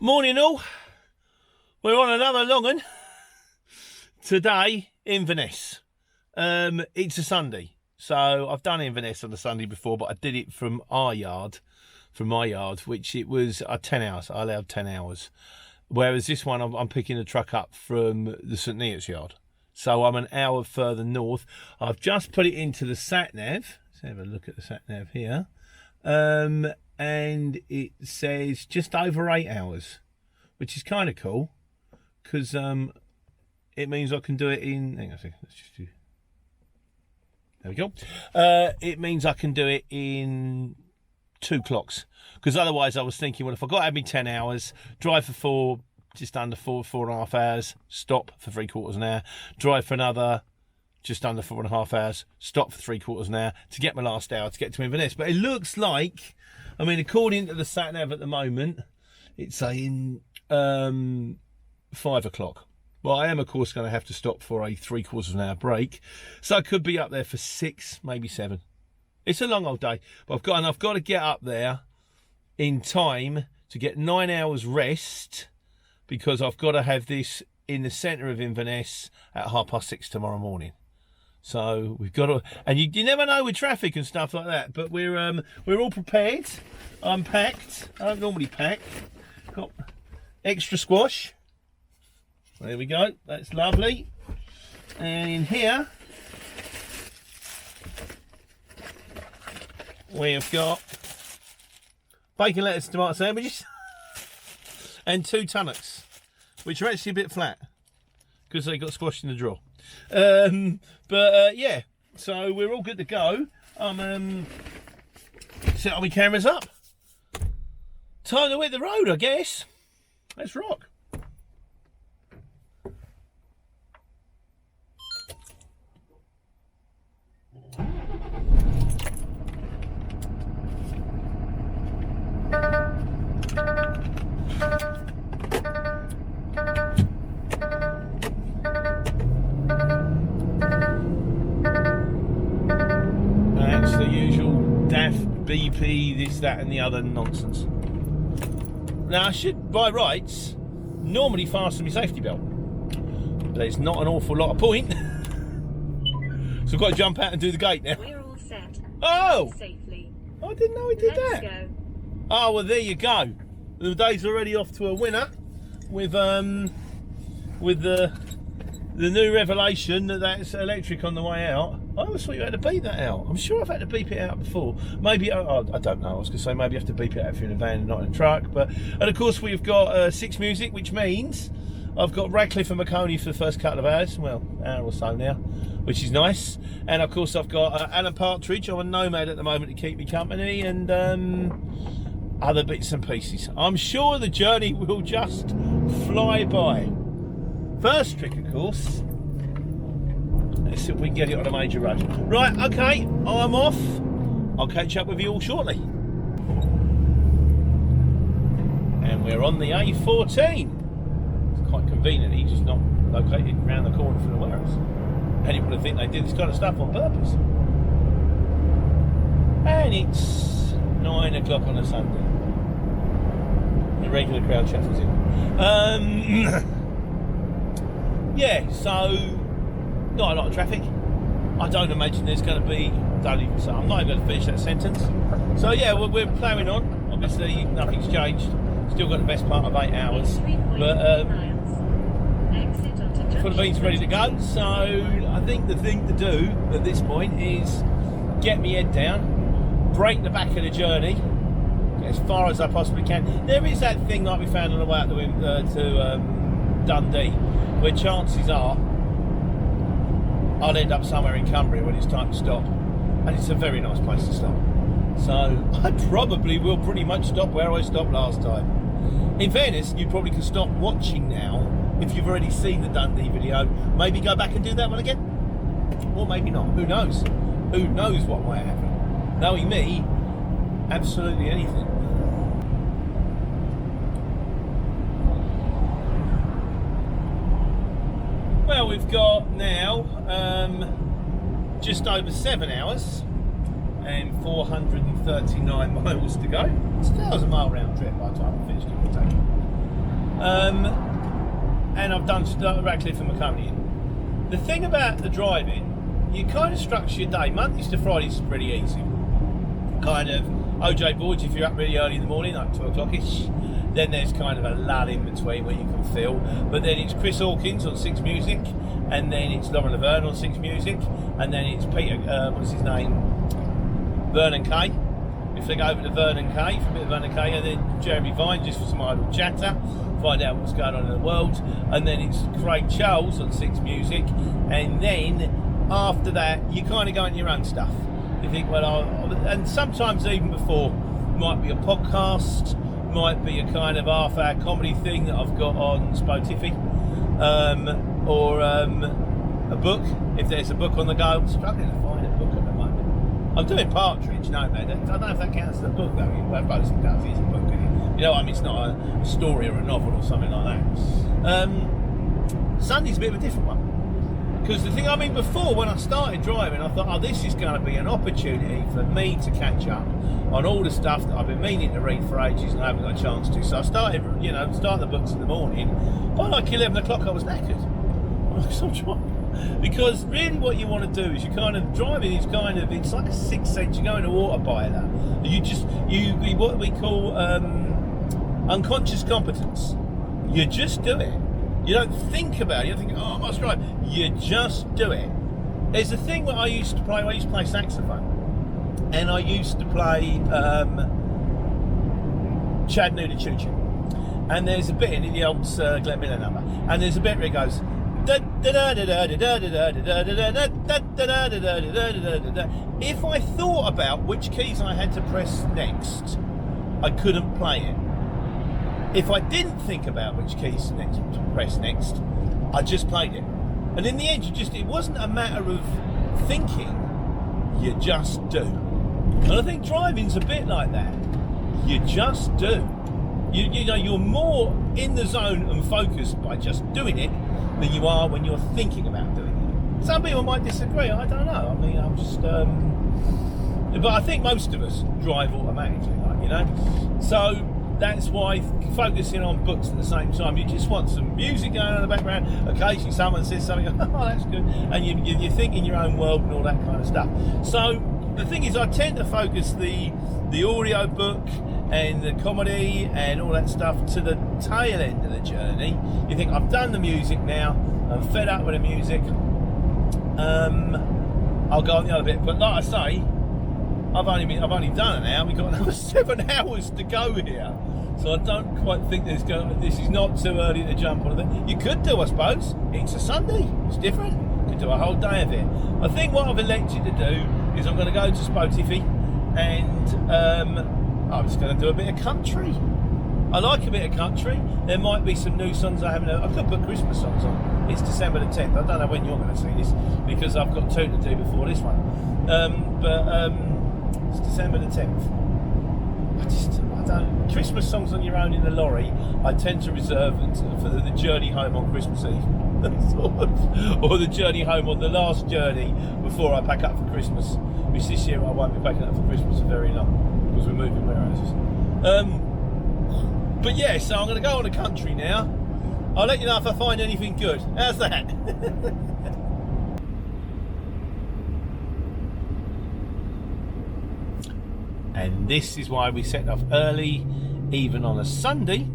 Morning all, we're on another long one. Today, Inverness. It's a Sunday, so I've done Inverness on a Sunday before, but I did it from my yard, which it was 10 hours, I allowed 10 hours. Whereas this one, I'm picking the truck up from the St Neots yard. So I'm an hour further north. I've just put it into the sat-nav. Let's have a look at the sat-nav here. And it says just over 8 hours, which is kind of cool because it means I can do it in. Hang on a second, let's just do. There we go. It means I can do it in 2 clocks, because otherwise I was thinking, well, if I got to have me 10 hours, drive for just under 4.5 hours, stop for 3/4 an hour, drive for another just under 4.5 hours, stop for 3/4 an hour to get my last hour to get to Inverness. But it looks like, I mean, according to the sat nav at the moment, it's saying 5 o'clock. Well, I am of course going to have to stop for a 3/4 an hour break, so I could be up there for 6, maybe 7. It's a long old day, but I've got to get up there in time to get 9 hours rest, because I've got to have this in the centre of Inverness at 6:30 tomorrow morning. So we've got to, and you never know with traffic and stuff like that. But we're all prepared. I'm packed. I don't normally pack. Got extra squash. There we go. That's lovely. And in here we've got bacon, lettuce, tomato sandwiches and 2 tunnocks, which are actually a bit flat because they got squashed in the drawer. Yeah, so we're all good to go. Set all my cameras up. Time to hit the road, I guess. Let's rock. That's the usual DAF, BP, this, that and the other nonsense. Now I should, by rights, normally fasten my safety belt, but there's not an awful lot of point. So I've got to jump out and do the gate now. We're all set. Oh! Safely. I didn't know he did Let's that. Go. Oh, well, there you go. The day's already off to a winner with the new revelation that's electric on the way out. I always thought you had to beep that out. I'm sure I've had to beep it out before. Maybe, I don't know. I was going to say maybe you have to beep it out if you're in a van and not in a truck. And of course we've got 6 music, which means I've got Radcliffe and McConey for the first couple of hours. Well, hour or so now, which is nice. And of course I've got Alan Partridge on a Nomad at the moment to keep me company, and other bits and pieces. I'm sure the journey will just fly by. First trick, of course, let's see if we can get it on a major road. Right, okay, I'm off. I'll catch up with you all shortly. And we're on the A14. It's quite conveniently just not located around the corner from the warehouse. Anyone would think they did this kind of stuff on purpose. And it's 9 o'clock on a Sunday. The regular crowd shuffles in. Yeah, so not a lot of traffic. I don't imagine there's going to be. I'm not even going to finish that sentence. So yeah, we're ploughing on. Obviously, nothing's changed. Still got the best part of 8 hours, but full of beans ready to go. So I think the thing to do at this point is get my head down, break the back of the journey as far as I possibly can. There is that thing like we found on the way out to Dundee, where chances are I'll end up somewhere in Cumbria when it's time to stop, and it's a very nice place to stop. So I probably will pretty much stop where I stopped last time. In fairness, you probably can stop watching now if you've already seen the Dundee video. Maybe go back and do that one again, or maybe not. Who knows? Who knows what might happen? Knowing me, absolutely anything. Well, we've got now just over 7 hours and 439 miles to go. It's a 1,000 mile round trip by the time I finish, give or take. And I've done Radcliffe and Maconian. The thing about the driving, you kind of structure your day. Mondays to Fridays is pretty easy. Kind of OJ boards if you're up really early in the morning, like 2 o'clock-ish. Then there's kind of a lull in between where you can feel. But then it's Chris Hawkins on 6 Music, and then it's Lauren Laverne on 6 Music, and then it's Peter, what's his name? Vernon Kay. We flick over to Vernon Kay for a bit of Vernon Kay, and then Jeremy Vine just for some idle chatter, find out what's going on in the world. And then it's Craig Charles on 6 Music, and then after that you kind of go into your own stuff. You think, well, and sometimes even before, might be a podcast, might be a kind of half-hour comedy thing that I've got on Spotify, or a book, if there's a book on the go. I'm struggling to find a book at the moment. I'm doing Partridge, no man, I don't know if that counts as a book though. Well, I suppose it does, it's a book, isn't it? You know what I mean, it's not a story or a novel or something like that. Sunday's a bit of a different one. Because the thing, I mean, before when I started driving, I thought, oh, this is going to be an opportunity for me to catch up on all the stuff that I've been meaning to read for ages and I haven't got a chance to. So I started, start the books in the morning. By like 11 o'clock, I was knackered. Because really what you want to do is you kind of, driving is kind of, it's like a sixth sense. You go in a autopilot. You what we call unconscious competence. You just do it. You don't think about it. You don't think, oh, I must drive. You just do it. There's a thing that I used to play saxophone. And I used to play Chattanooga Choo Choo. And there's a bit in the old Glenn Miller number. And there's a bit where it goes, if I thought about which keys I had to press next, I couldn't play it. If I didn't think about which keys to press next, I just played it. And in the end, it wasn't a matter of thinking, you just do. And I think driving's a bit like that. You just do. You know, you're more in the zone and focused by just doing it than you are when you're thinking about doing it. Some people might disagree, I don't know. I mean, I'm just... but I think most of us drive automatically, like, you know. So that's why focusing on books at the same time, you just want some music going on in the background. Occasionally someone says something, oh, that's good. And you think in your own world and all that kind of stuff. So the thing is, I tend to focus the audio book and the comedy and all that stuff to the tail end of the journey. You think, I've done the music now, I'm fed up with the music, I'll go on the other bit. But like I say, I've only done an hour. We've got another 7 hours to go here, so I don't quite think this is not too early to jump on it. You could do, I suppose. It's a Sunday. It's different. You could do a whole day of it. I think what I've elected to do is I'm going to go to Spotify and I'm just going to do a bit of country. I like a bit of country. There might be some new songs I haven't heard. I could put Christmas songs on. It's December the 10th. I don't know when you're going to see this because I've got 2 to do before this one. It's December the 10th. I don't. Christmas songs on your own in the lorry, I tend to reserve for the journey home on Christmas Eve. Or the journey home on the last journey before I pack up for Christmas. Which this year I won't be packing up for Christmas for very long because we're moving warehouses. But yeah, so I'm going to go on the country now. I'll let you know if I find anything good. How's that? And this is why we set off early, even on a Sunday,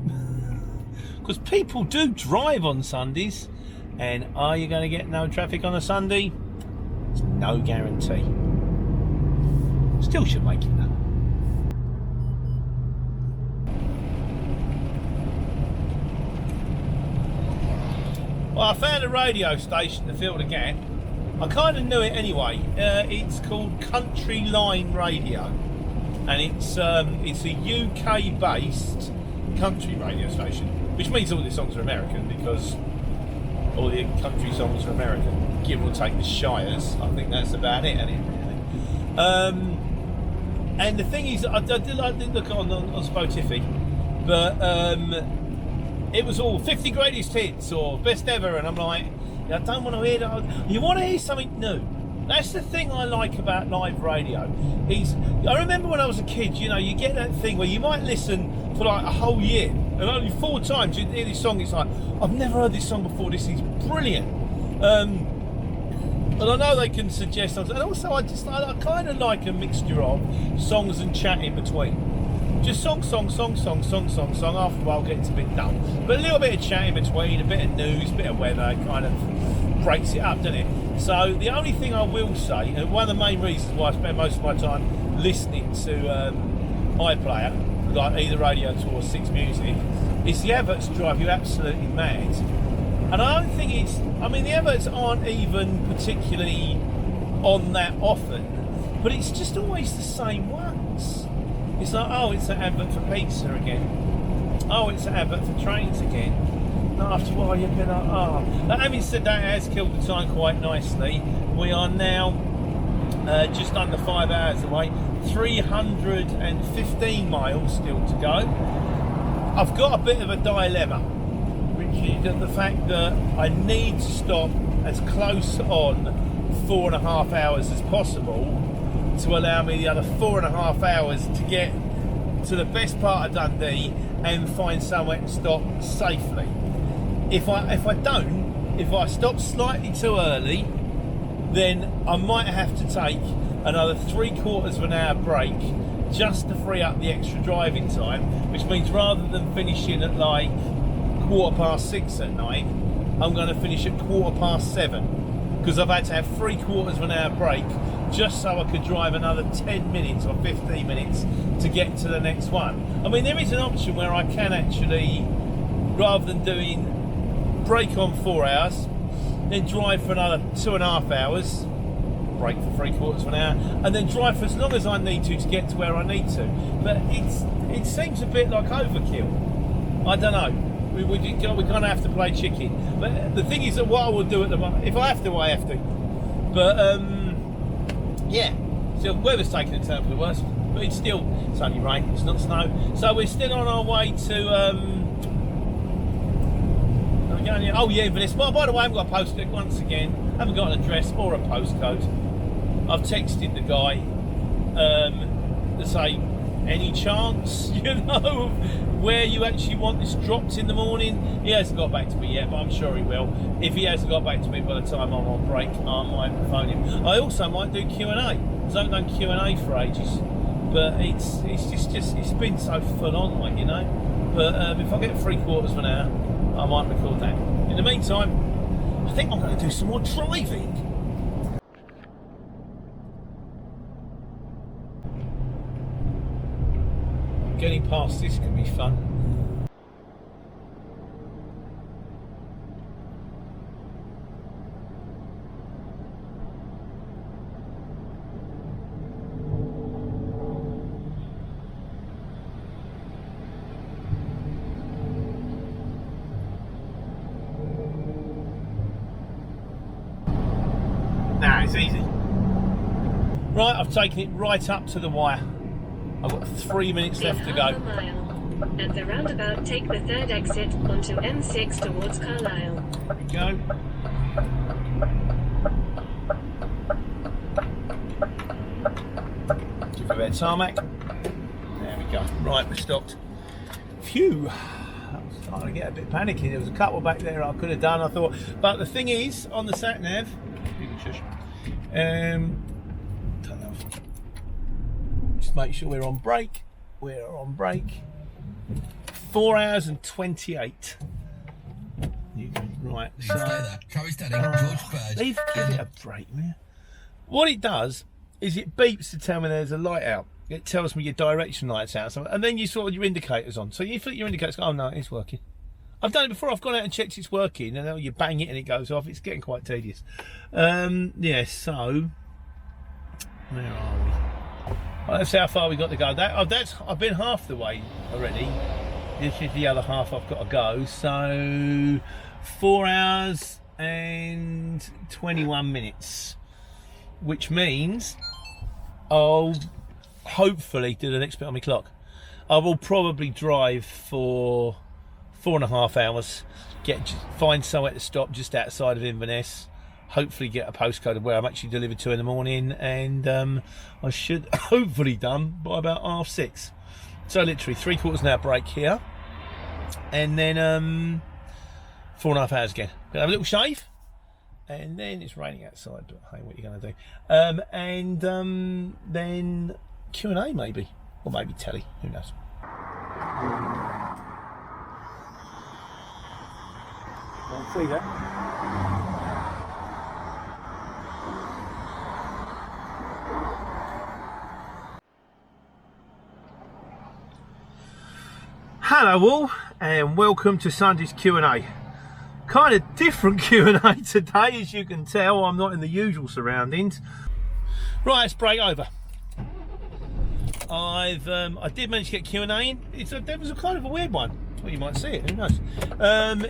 because people do drive on Sundays. And are you going to get no traffic on a Sunday? It's no guarantee. Still should make it though. Well, I found a radio station to fill the gap. I kind of knew it anyway. It's called Country Line Radio, and it's a UK-based country radio station, which means all the songs are American because all the country songs are American, give or take the Shires. I think that's about it, isn't it, really? And the thing is, I did look on Spotify, but it was all 50 greatest hits or best ever, and I'm like, I don't want to hear that. You want to hear something new. That's the thing I like about live radio. I remember when I was a kid, you know, you get that thing where you might listen for like a whole year And only 4 times you hear this song, it's like, I've never heard this song before, this is brilliant. And I know they can suggest something, and also I kind of like a mixture of songs and chat in between. Just song, after a while gets a bit dull. But a little bit of chat in between, a bit of news, a bit of weather, kind of breaks it up, doesn't it? So the only thing I will say, and one of the main reasons why I spend most of my time listening to iPlayer, like either Radio 2 or 6 Music, is the adverts drive you absolutely mad. And I don't think it's, I mean, the adverts aren't even particularly on that often, but it's just always the same ones. It's like, oh, it's an advert for pizza again. Oh, it's an advert for trains again. And after a while, you've been like, oh. But having said that, it has killed the time quite nicely. We are now just under 5 hours away, 315 miles still to go. I've got a bit of a dilemma, which is the fact that I need to stop as close on 4.5 hours as possible to allow me the other 4.5 hours to get to the best part of Dundee and find somewhere to stop safely. If I stop slightly too early, then I might have to take another 3/4 of an hour break just to free up the extra driving time, which means rather than finishing at like 6:15 at night, I'm going to finish at 7:15, because I've had to have 3/4 of an hour break just so I could drive another 10 minutes or 15 minutes to get to the next one. I mean, there is an option where I can actually, rather than doing break on 4 hours, then drive for another 2.5 hours, break for 3/4 of an hour, and then drive for as long as I need to get to where I need to. But it seems a bit like overkill. I don't know. We're going to have to play chicken. But the thing is that what I will do at the moment, if I have to, I have to. But yeah, so the weather's taking a turn for the worse, but it's only rain, it's not snow. So we're still on our way to oh yeah, Inverness. Well, by the way, I haven't got a postcode once again. I haven't got an address or a postcode. I've texted the guy to say, any chance, where you actually want this dropped in the morning? He hasn't got back to me yet, but I'm sure he will. If he hasn't got back to me by the time I'm on break, I might phone him. I also might do Q&A, because I haven't done Q&A for ages. But it's been so full on, like, But if I get 3/4 of an hour, I might record that. In the meantime, I think I'm going to do some more driving. Getting past this can be fun. Nah, it's easy. Right, I've taken it right up to the wire. I've got 3 minutes left to go. At the roundabout, take the 3rd exit onto M6 towards Carlisle. There we go. Give it a bit of tarmac. There we go. Right, we're stopped. Phew. I was starting to get a bit panicky. There was a couple back there I could have done, I thought. But the thing is, on the sat nav, you can shush. Just make sure we're on break. We're on break. 4 hours and 28. Right, so give it a break, man. What it does is it beeps to tell me there's a light out. It tells me your direction light's out, and then you sort of your indicators on. So you flick your indicators, oh no, it's working. I've done it before. I've gone out and checked it's working, and then you bang it and it goes off. It's getting quite tedious. Yeah, so where are we? Well, let's see how far we got to go. I've been half the way already. This is the other half I've got to go. So 4 hours and 21 minutes, which means I'll hopefully do the next bit on my clock. I will probably drive for 4.5 hours, find somewhere to stop just outside of Inverness, hopefully get a postcode of where I'm actually delivered to in the morning, and I should hopefully done by about 6:30. So literally 3/4 an hour break here, and then 4.5 hours again. Gonna have a little shave, and then it's raining outside. But hey, what are you gonna do? And then Q&A maybe, or maybe telly. Who knows? Can't see that. Hello all, and welcome to Sunday's Q&A. Kind of different Q&A today, as you can tell. I'm not in the usual surroundings. Right, let's break over. I did manage to get Q&A in. That was a kind of a weird one. Well, you might see it, who knows?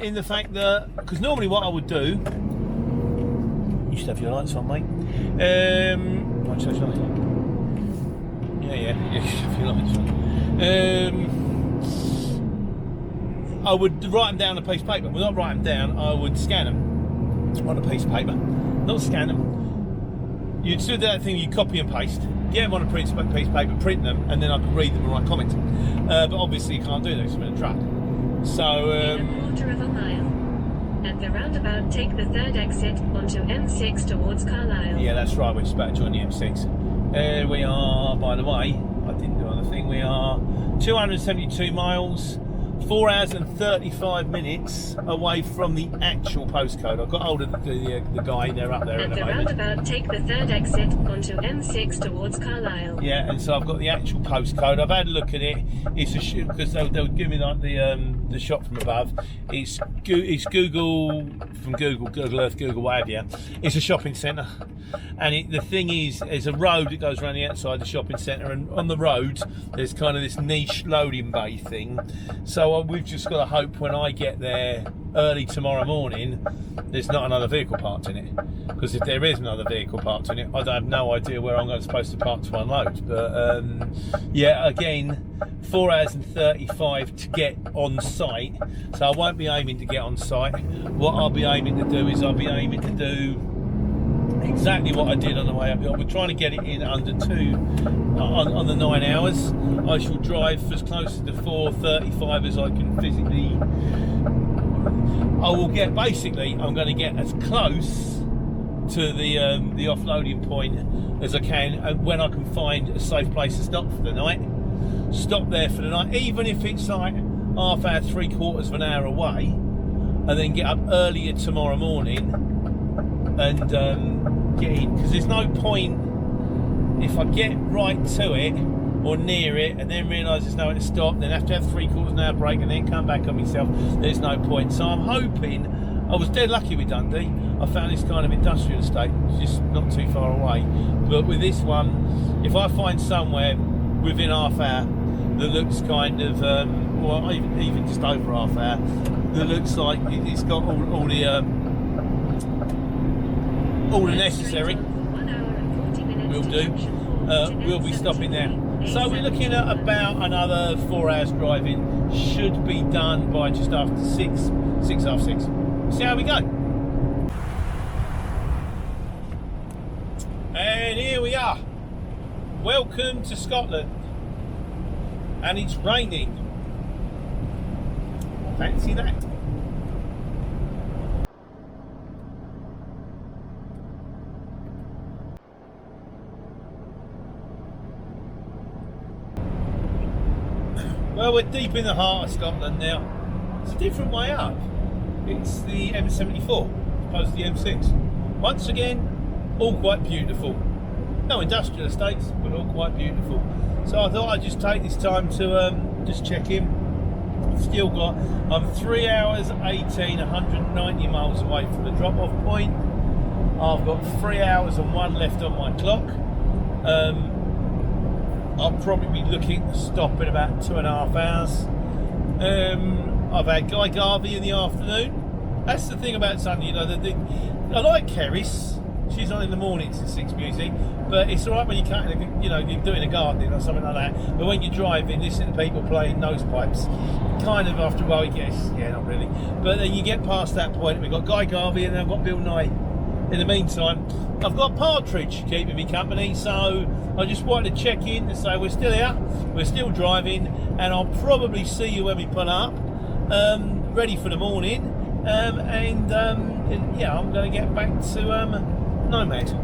In the fact that, because normally what I would do, you should have your lights on, mate. Right, shall I? Yeah, you should have your lights on. I would write them down on a piece of paper. Well, not write them down, I would scan them on a piece of paper. Not scan them. You'd do that thing, you copy and paste, get them on a piece of paper, print them, and then I could read them and write comments. But obviously you can't do that because I'm in a truck. So, in a quarter of a mile. At the roundabout, take the third exit onto M6 towards Carlisle. Yeah, that's right, we're just about to join the M6. We are, by the way, I didn't do another thing, we are 272 miles, 4 hours and 35 minutes away from the actual postcode. I've got hold of the guy, they're up there at at the moment. roundabout, take the third exit onto M6 towards Carlisle. Yeah, and so I've got the actual postcode. I've had a look at it. It's a because they'll give me like the shot from above. It's Google from Google Earth, Google what have you. It's a shopping centre, and the thing is, there's a road that goes around the outside the shopping centre, and on the road there's kind of this niche loading bay thing. So we've just got to hope when I get there early tomorrow morning, there's not another vehicle parked in it. Because if there is another vehicle parked in it, I have no idea where I'm supposed to park to unload. But yeah, again, 4 hours and 35 to get on site. So I won't be aiming to get on site. What I'll be aiming to do is I'll be aiming to do exactly what I did on the way up. We're trying to get it in under 2 on the 9 hours. I shall drive as close to 4:35 as I can physically. I will get, basically, I'm going to get as close to the offloading point as I can, and when I can find a safe place to stop for the night, stop there for the night, even if it's like half hour, 3/4 of an hour away, and then get up earlier tomorrow morning and get in, because there's no point if I get right to it or near it and then realise there's nowhere to stop, then have to have 3/4 of an hour break and then come back on myself. There's no point. So I'm hoping, I was dead lucky with Dundee. I found this kind of industrial estate, it's just not too far away. But with this one, if I find somewhere within half hour that looks kind of, well, even just over half hour, that looks like it's got all the necessary, will do. We'll be stopping there. So we're looking at about another 4 hours driving. Should be done by just after 6:30. See how we go. And here we are. Welcome to Scotland. And it's raining. Fancy that. Well, we're deep in the heart of Scotland now. It's a different way up. It's the M74 as opposed to the M6. Once again, all quite beautiful. No industrial estates, but all quite beautiful. So I thought I'd just take this time to just check in. I'm 3 hours 18, 190 miles away from the drop-off point. I've got 3 hours and 1 left on my clock. I'll probably be looking to stop in about 2.5 hours. I've had Guy Garvey in the afternoon. That's the thing about Sunday, you know. I like Keris. She's on in the mornings at 6 Beauty, but it's all right when you're cutting, you know, you're doing a gardening or something like that. But when you're driving, listening to people playing nose pipes, kind of after a while, you guess, yeah, not really. But then you get past that point. We've got Guy Garvey and I've got Bill Nye. In the meantime, I've got Partridge keeping me company, so I just wanted to check in to say we're still here, we're still driving, and I'll probably see you when we pull up. ready for the morning, and yeah, I'm going to get back to Nomad.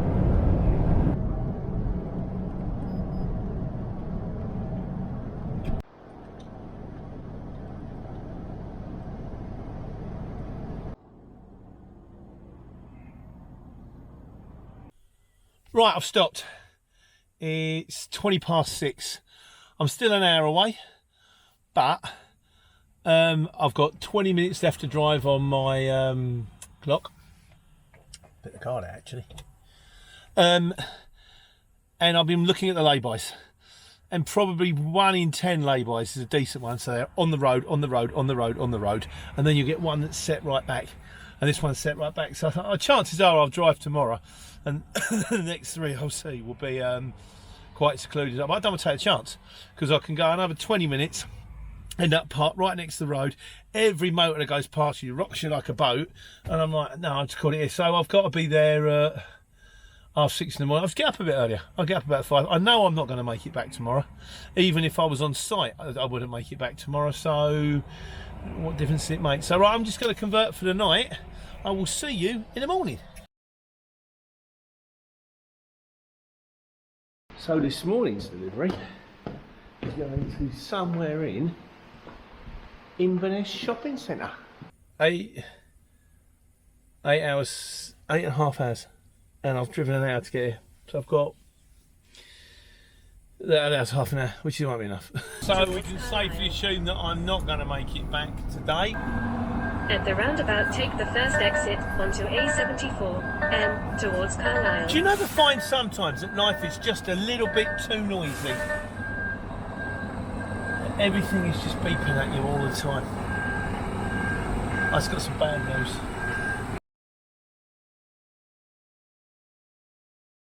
Right, I've stopped. It's 6:20. I'm still an hour away, but I've got 20 minutes left to drive on my clock. Put the card out, actually. And I've been looking at the laybys, and probably 1 in 10 laybys is a decent one. So they're on the road, on the road, on the road, on the road, and then you get one that's set right back, and this one's set right back. So I thought, chances are I'll drive tomorrow, and the next 3 I'll see will be quite secluded. But I don't want to take a chance, because I can go another 20 minutes, end up parked right next to the road. Every motor that goes past you rocks you like a boat, and I'm like, no, I'll just call it here. So I've got to be there 6:30 in the morning. I'll just get up a bit earlier. I'll get up about 5. I know I'm not going to make it back tomorrow. Even if I was on site, I wouldn't make it back tomorrow. So what difference does it make? So right, I'm just going to convert for the night. I will see you in the morning. So this morning's delivery is going to somewhere in Inverness shopping centre. 8 hours, 8.5 hours, and I've driven an hour to get here. So I've got that's half an hour, which might be enough. So we can safely assume that I'm not going to make it back today. At the roundabout, take the first exit onto A74 towards Carlisle. Do you never find sometimes that life is just a little bit too noisy? Everything is just beeping at you all the time. I've got some bad news.